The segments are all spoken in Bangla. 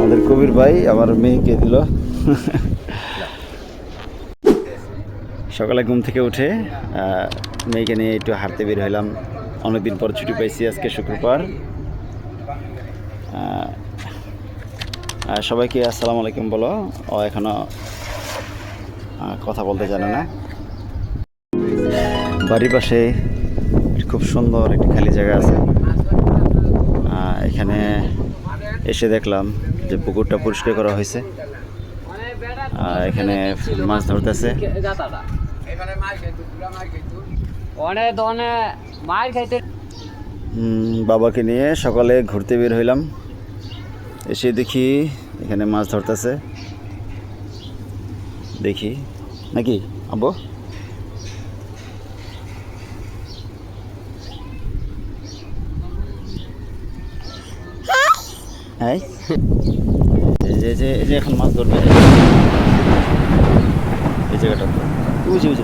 আমাদের কবির ভাই আমার মেয়েকে দিল। সকালে ঘুম থেকে উঠে মেয়েকে নিয়ে একটু হাঁটতে বের হলাম। অনেকদিন পর ছুটি পাইছি, আজকে শুক্রবার। সবাইকে আসসালামু আলাইকুম বলো। ও এখনো কথা বলতে জানে না। বাড়ির পাশে খুব সুন্দর একটি খালি জায়গা আছে। এখানে এসে দেখলাম যে পুকুরটা পরিষ্কার করা হয়েছে। এখানে মাছ ধরতেছে। বাবাকে নিয়ে সকালে ঘুরতে বের হইলাম। এসে দেখি এখানে মাছ ধরতেছে। দেখি নাকি আব্বু? হ্যাঁ, যে এখন মাছ ধরবে এই জায়গাটা। বুঝি বুঝি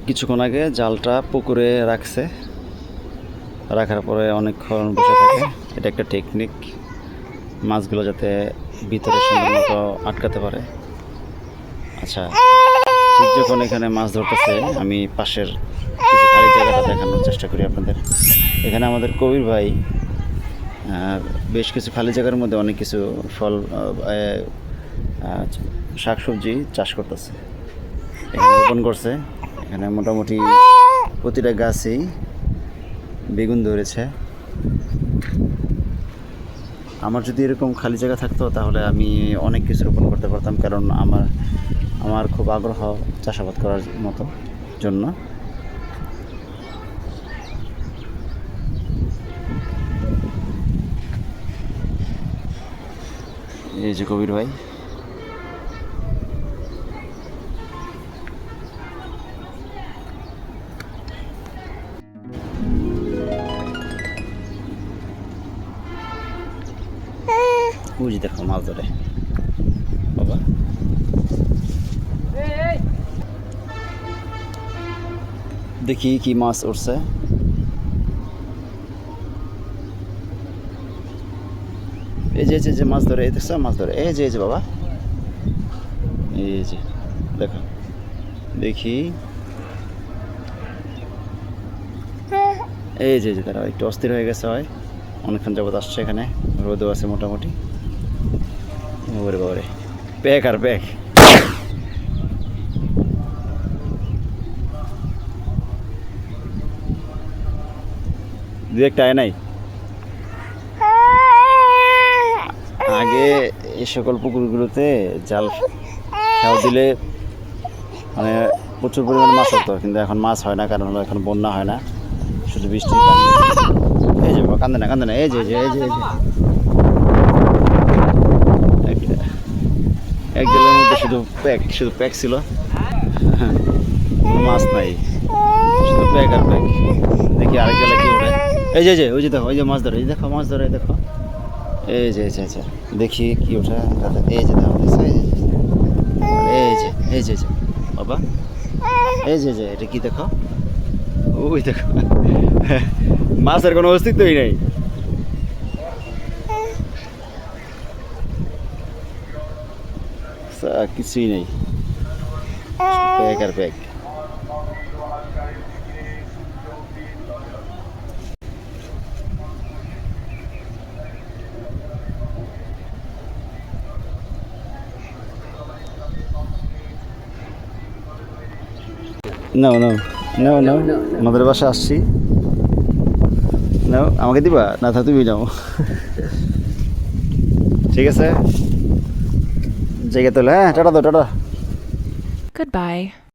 কিছুক্ষণ আগে জালটা পুকুরে রাখছে, রাখার পরে অনেকক্ষণ বসে থাকে। এটা একটা টেকনিক, মাছগুলো যাতে ভিতরে সুন্দর মতো আটকাতে পারে। আচ্ছা, ঠিক যখন এখানে মাছ ধরতেছে আমি পাশের কিছু খালি জায়গাটা দেখানোর চেষ্টা করি আপনাদের। এখানে আমাদের কবির ভাই বেশ কিছু খালি জায়গার মধ্যে অনেক কিছু ফল শাকসবজি চাষ করতেছে। এখানে রোপণ করছে। এখানে মোটামুটি প্রতিটা গাছেই বেগুন ধরেছে। আমার যদি এরকম খালি জায়গা থাকতো তাহলে আমি অনেক কিছু রোপণ করতে পারতাম, কারণ আমার খুব আগ্রহ চাষাবাদ করার মতো জন্য। এই যে কবির ভাই, বুঝি দেখো মাছ ধরে বাবা। দেখি কি মাছ উঠছে। এই যে মাছ ধরে, এই দেখছো মাছ ধরে, এই যে বাবা, এই যে দেখো। দেখি এই যে তারা একটু অস্থির হয়ে গেছে, হয় অনেকক্ষণ যাবত আসছে। এখানে রোদও আছে মোটামুটি। বাবারে বাবারে, প্যাক আর প্যাক। দু একটা আয় নাই। আগে এই সকল পুকুরগুলোতে জাল খেয়াল দিলে মানে প্রচুর পরিমাণে মাছ হতো, কিন্তু এখন মাছ হয় না, কারণ এখন বন্যা হয় না, শুধু বৃষ্টির পানি। এই যে কান্দে না, এই যে এক জলের মধ্যে শুধু প্যাক ছিল, মাছ নাই, শুধু প্যাক আর প্যাক। দেখি আরেক জেলা কি ওঠে। এই যে ওই যে দেখো, ওই যে মাছ ধরে, এই দেখো মাছ ধরে, দেখো এই যে দেখি কি ওঠে। এই যে দেখো, এই যে বাবা, এই যে এটা কি দেখো, ওই দেখো মাছের কোনো অস্তিত্বই নেই। কিছুই নেই, প্যাক আর প্যাক। নাও আমাদের বাসা আসছি। নাও, আমাকে দিবা না? তুমি নাও। ঠিক আছে, জায়গা তোলে। হ্যাঁ, টাটা। Goodbye.